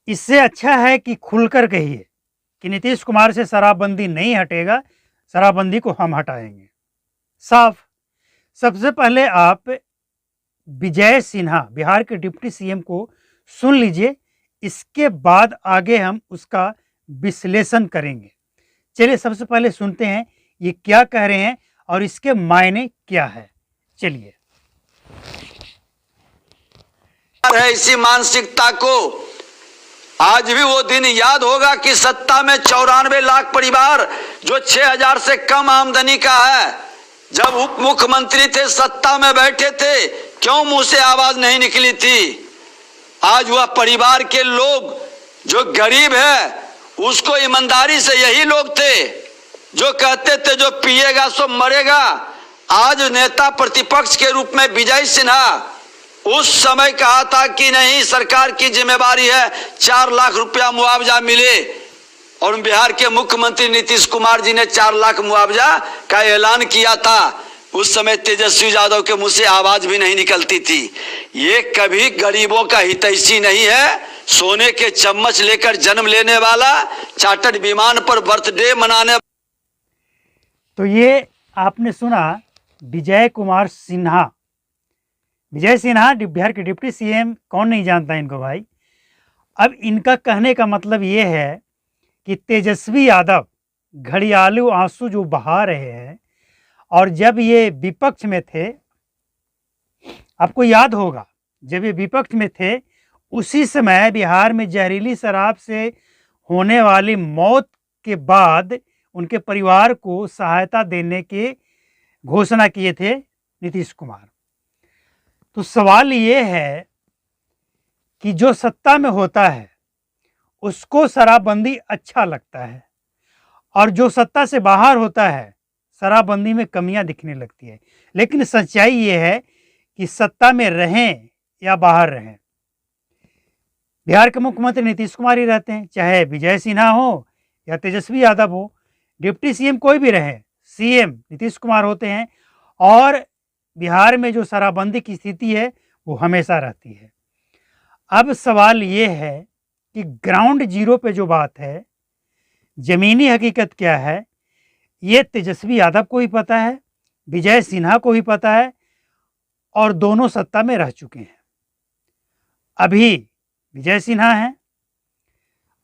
इससे अच्छा है कि खुलकर कहिए कि नीतीश कुमार से शराबबंदी नहीं हटेगा, शराबबंदी को हम हटाएंगे। साफ। सबसे पहले आप विजय सिन्हा बिहार के डिप्टी सीएम को सुन लीजिए, इसके बाद आगे हम उसका विश्लेषण करेंगे। चलिए सबसे पहले सुनते हैं ये क्या कह रहे हैं और इसके मायने क्या है। चलिए। है इसी मानसिकता को आज भी वो दिन याद होगा कि सत्ता में 94 लाख परिवार जो 6000 से कम आमदनी का है, जब उप मुख्यमंत्री थे, सत्ता में बैठे थे, क्यों मुंह से आवाज नहीं निकली थी। आज वह परिवार के लोग जो गरीब है उसको ईमानदारी से यही लोग थे जो कहते थे जो पिएगा सो मरेगा। आज नेता प्रतिपक्ष के रूप में विजय सिन्हा उस समय कहा था कि नहीं, सरकार की जिम्मेवारी है 4 लाख रुपया मुआवजा मिले, और बिहार के मुख्यमंत्री नीतीश कुमार जी ने 4 लाख मुआवजा का ऐलान किया था। उस समय तेजस्वी यादव के मुंह से आवाज भी नहीं निकलती थी। ये कभी गरीबों का हितैषी नहीं है। सोने के चम्मच लेकर जन्म लेने वाला, चार्टर्ड विमान पर बर्थडे मनाने। तो ये आपने सुना विजय कुमार सिन्हा। विजय सिन्हा बिहार के डिप्टी सीएम, कौन नहीं जानता इनको भाई। अब इनका कहने का मतलब ये है कि तेजस्वी यादव घड़ियालू आंसू जो बहा रहे हैं, और जब ये विपक्ष में थे, आपको याद होगा जब ये विपक्ष में थे उसी समय बिहार में जहरीली शराब से होने वाली मौत के बाद उनके परिवार को सहायता देने की घोषणा किए थे नीतीश कुमार। तो सवाल ये है कि जो सत्ता में होता है उसको शराबबंदी अच्छा लगता है, और जो सत्ता से बाहर होता है शराबबंदी में कमियां दिखने लगती है। लेकिन सच्चाई ये है कि सत्ता में रहें या बाहर रहें, बिहार के मुख्यमंत्री नीतीश कुमार ही रहते हैं, चाहे विजय सिन्हा हो या तेजस्वी यादव हो। डिप्टी सीएम कोई भी रहे, सीएम नीतीश कुमार होते हैं, और बिहार में जो शराबबंदी की स्थिति है वो हमेशा रहती है। अब सवाल ये है कि ग्राउंड जीरो पे जो बात है, ज़मीनी हकीकत क्या है, ये तेजस्वी यादव को ही पता है, विजय सिन्हा को ही पता है, और दोनों सत्ता में रह चुके हैं। अभी विजय सिन्हा हैं।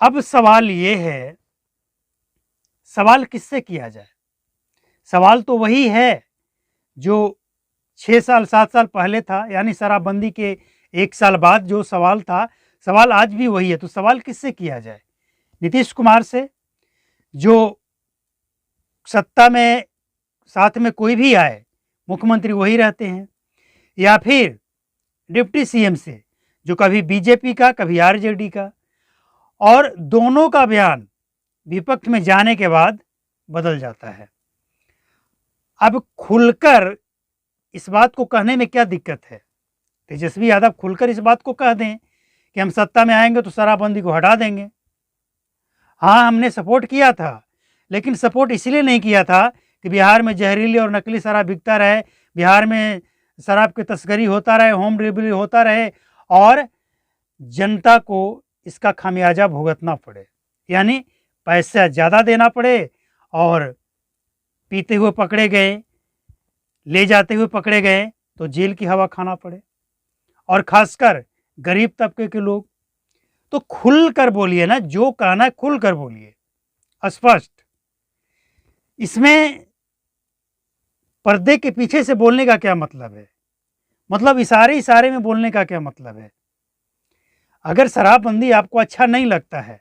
अब सवाल ये है, सवाल किससे किया जाए? सवाल तो वही है जो 6 साल 7 साल पहले था, यानी शराबबंदी के 1 साल बाद जो सवाल था, सवाल आज भी वही है। तो सवाल किससे किया जाए? नीतीश कुमार से, जो सत्ता में साथ में कोई भी आए मुख्यमंत्री वही रहते हैं, या फिर डिप्टी सीएम से, जो कभी बीजेपी का कभी आरजेडी का, और दोनों का बयान विपक्ष में जाने के बाद बदल जाता है। अब खुलकर इस बात को कहने में क्या दिक्कत है? तेजस्वी यादव खुलकर इस बात को कह दें कि हम सत्ता में आएंगे तो शराबबंदी को हटा देंगे। हाँ, हमने सपोर्ट किया था, लेकिन सपोर्ट इसलिए नहीं किया था कि बिहार में जहरीली और नकली शराब बिकता रहे, बिहार में शराब की तस्करी होता रहे, होम डिलीवरी होता रहे, और जनता को इसका खामियाजा भुगतना पड़े, यानी पैसा ज़्यादा देना पड़े, और पीते हुए पकड़े गए, ले जाते हुए पकड़े गए तो जेल की हवा खाना पड़े, और खासकर गरीब तबके के लोग। तो खुल कर बोलिए ना, जो कहना है खुल कर बोलिए, स्पष्ट। इसमें पर्दे के पीछे से बोलने का क्या मतलब है? मतलब इशारे इशारे में बोलने का क्या मतलब है? अगर शराबबंदी आपको अच्छा नहीं लगता है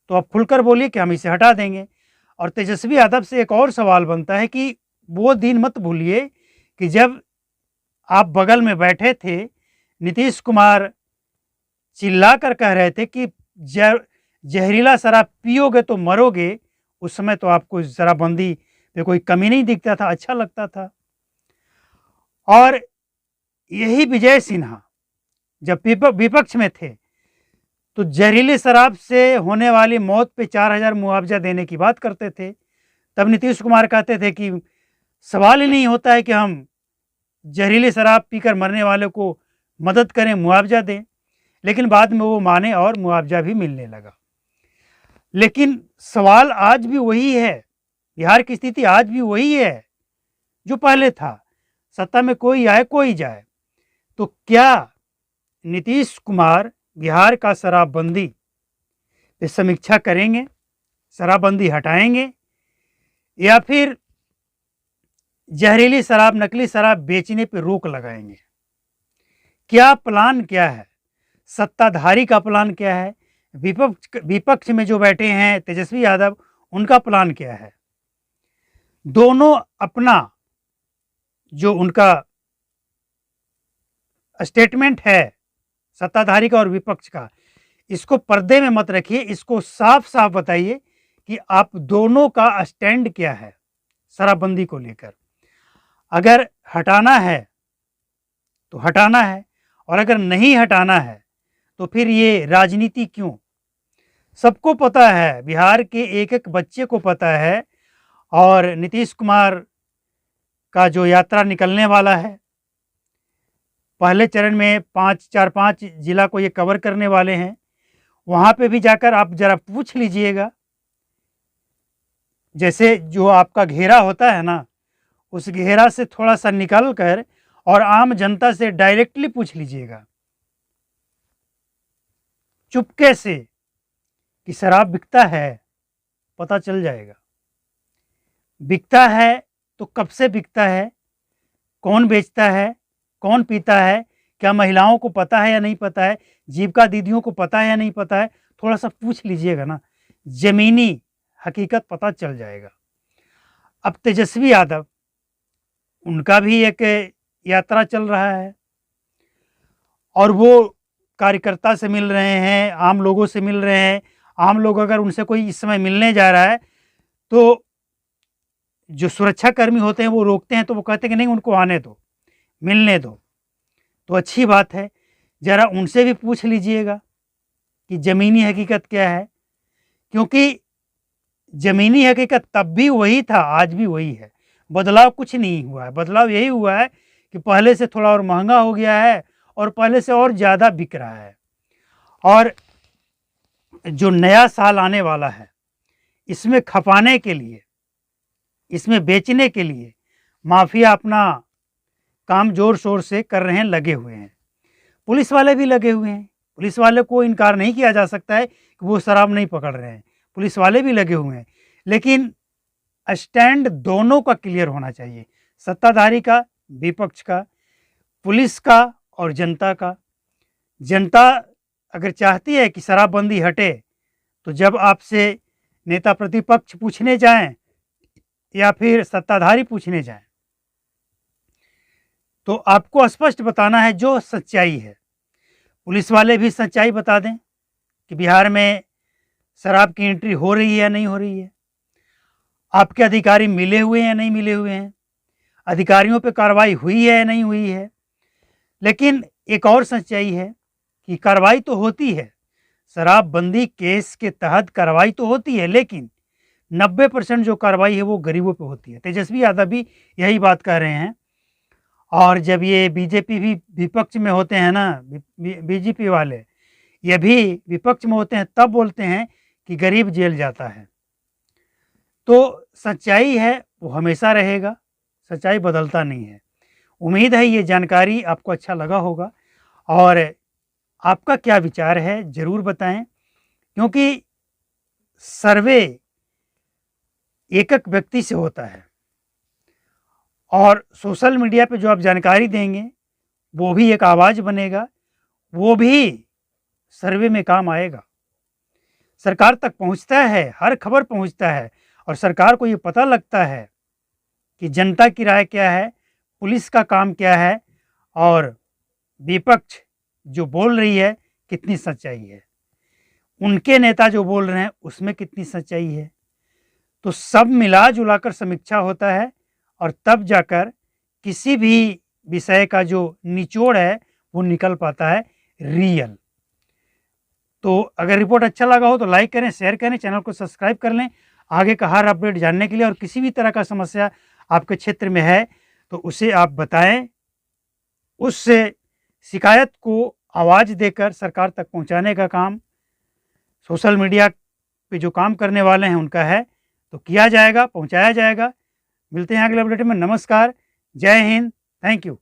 तो आप खुलकर बोलिए कि हम इसे हटा देंगे। और तेजस्वी यादव से एक और सवाल बनता है कि वो दिन मत भूलिए कि जब आप बगल में बैठे थे, नीतीश कुमार चिल्लाकर कह रहे थे कि जहरीला शराब पियोगे तो मरोगे। उस समय तो आपको शराबबंदी पे कोई कमी नहीं दिखता था, अच्छा लगता था। और यही विजय सिन्हा जब विपक्ष में थे तो जहरीली शराब से होने वाली मौत पे 4000 मुआवजा देने की बात करते थे। तब नीतीश कुमार कहते थे कि सवाल ही नहीं होता है कि हम जहरीली शराब पीकर मरने वाले को मदद करें, मुआवजा दें। लेकिन बाद में वो माने और मुआवजा भी मिलने लगा। लेकिन सवाल आज भी वही है, बिहार की स्थिति आज भी वही है जो पहले था। सत्ता में कोई आए कोई जाए, तो क्या नीतीश कुमार बिहार का शराबबंदी पे समीक्षा करेंगे, शराबबंदी हटाएंगे, या फिर जहरीली शराब, नकली शराब बेचने पे रोक लगाएंगे? क्या प्लान क्या है? सत्ताधारी का प्लान क्या है? विपक्ष में जो बैठे हैं तेजस्वी यादव, उनका प्लान क्या है? दोनों अपना जो उनका स्टेटमेंट है, सत्ताधारी का और विपक्ष का, इसको पर्दे में मत रखिए, इसको साफ साफ बताइए कि आप दोनों का स्टैंड क्या है शराबबंदी को लेकर। अगर हटाना है तो हटाना है, और अगर नहीं हटाना है तो फिर ये राजनीति क्यों? सबको पता है, बिहार के एक एक बच्चे को पता है, और नीतीश कुमार का जो यात्रा निकलने वाला है, पहले चरण में 4-5 जिला को ये कवर करने वाले हैं। वहाँ पे भी जाकर आप ज़रा पूछ लीजिएगा, जैसे जो आपका घेरा होता है ना, उस घेरा से थोड़ा सा निकल कर और आम जनता से डायरेक्टली पूछ लीजिएगा चुपके से कि शराब बिकता है, पता चल जाएगा। बिकता है तो कब से बिकता है, कौन बेचता है, कौन पीता है, क्या महिलाओं को पता है या नहीं पता है, जीविका दीदियों को पता है या नहीं पता है, थोड़ा सा पूछ लीजिएगा ना, ज़मीनी हकीकत पता चल जाएगा। अब तेजस्वी यादव, उनका भी एक यात्रा चल रहा है, और वो कार्यकर्ता से मिल रहे हैं, आम लोगों से मिल रहे हैं। आम लोग अगर उनसे कोई इस समय मिलने जा रहा है तो जो सुरक्षाकर्मी होते हैं वो रोकते हैं, तो वो कहते हैं कि नहीं, उनको आने दो, मिलने दो। तो अच्छी बात है, ज़रा उनसे भी पूछ लीजिएगा कि ज़मीनी हकीकत क्या है, क्योंकि ज़मीनी हकीकत तब भी वही था, आज भी वही है। बदलाव कुछ नहीं हुआ है। बदलाव यही हुआ है कि पहले से थोड़ा और महंगा हो गया है और पहले से और ज़्यादा बिक रहा है। और जो नया साल आने वाला है, इसमें खपाने के लिए, इसमें बेचने के लिए माफिया अपना काम जोर शोर से कर रहे हैं, लगे हुए हैं। पुलिस वाले भी लगे हुए हैं, पुलिस वाले को इनकार नहीं किया जा सकता है कि वो शराब नहीं पकड़ रहे हैं, पुलिस वाले भी लगे हुए हैं। लेकिन स्टैंड दोनों का क्लियर होना चाहिए, सत्ताधारी का, विपक्ष का, पुलिस का और जनता का। जनता अगर चाहती है कि शराबबंदी हटे, तो जब आपसे नेता प्रतिपक्ष पूछने जाएं या फिर सत्ताधारी पूछने जाएं, तो आपको स्पष्ट बताना है जो सच्चाई है। पुलिस वाले भी सच्चाई बता दें कि बिहार में शराब की एंट्री हो रही है या नहीं हो रही है, आपके अधिकारी मिले हुए हैं या नहीं मिले हुए हैं, अधिकारियों पे कार्रवाई हुई है या नहीं हुई है। लेकिन एक और सच्चाई है कि कार्रवाई तो होती है, शराबबंदी केस के तहत कार्रवाई तो होती है, लेकिन 90% जो कार्रवाई है वो गरीबों पे होती है। तेजस्वी यादव भी यही बात कह रहे हैं। और जब ये बीजेपी भी विपक्ष में होते हैं ना, बीजेपी वाले ये भी विपक्ष में होते हैं, तब बोलते हैं कि गरीब जेल जाता है। तो सच्चाई है वो हमेशा रहेगा, सच्चाई बदलता नहीं है। उम्मीद है ये जानकारी आपको अच्छा लगा होगा, और आपका क्या विचार है ज़रूर बताएं, क्योंकि सर्वे एक एक व्यक्ति से होता है, और सोशल मीडिया पे जो आप जानकारी देंगे वो भी एक आवाज़ बनेगा, वो भी सर्वे में काम आएगा। सरकार तक पहुंचता है, हर खबर पहुंचता है, और सरकार को ये पता लगता है कि जनता की राय क्या है, पुलिस का काम क्या है, और विपक्ष जो बोल रही है कितनी सच्चाई है, उनके नेता जो बोल रहे हैं उसमें कितनी सच्चाई है। तो सब मिला जुलाकर समीक्षा होता है, और तब जाकर किसी भी विषय का जो निचोड़ है वो निकल पाता है रियल। तो अगर रिपोर्ट अच्छा लगा हो तो लाइक करें, शेयर करें, चैनल को सब्सक्राइब कर लें आगे का हर अपडेट जानने के लिए। और किसी भी तरह का समस्या आपके क्षेत्र में है तो उसे आप बताएं, उस शिकायत को आवाज़ देकर सरकार तक पहुंचाने का काम सोशल मीडिया पे जो काम करने वाले हैं उनका है, तो किया जाएगा, पहुंचाया जाएगा। मिलते हैं अगले बुलेटिन में। नमस्कार, जय हिंद, थैंक यू।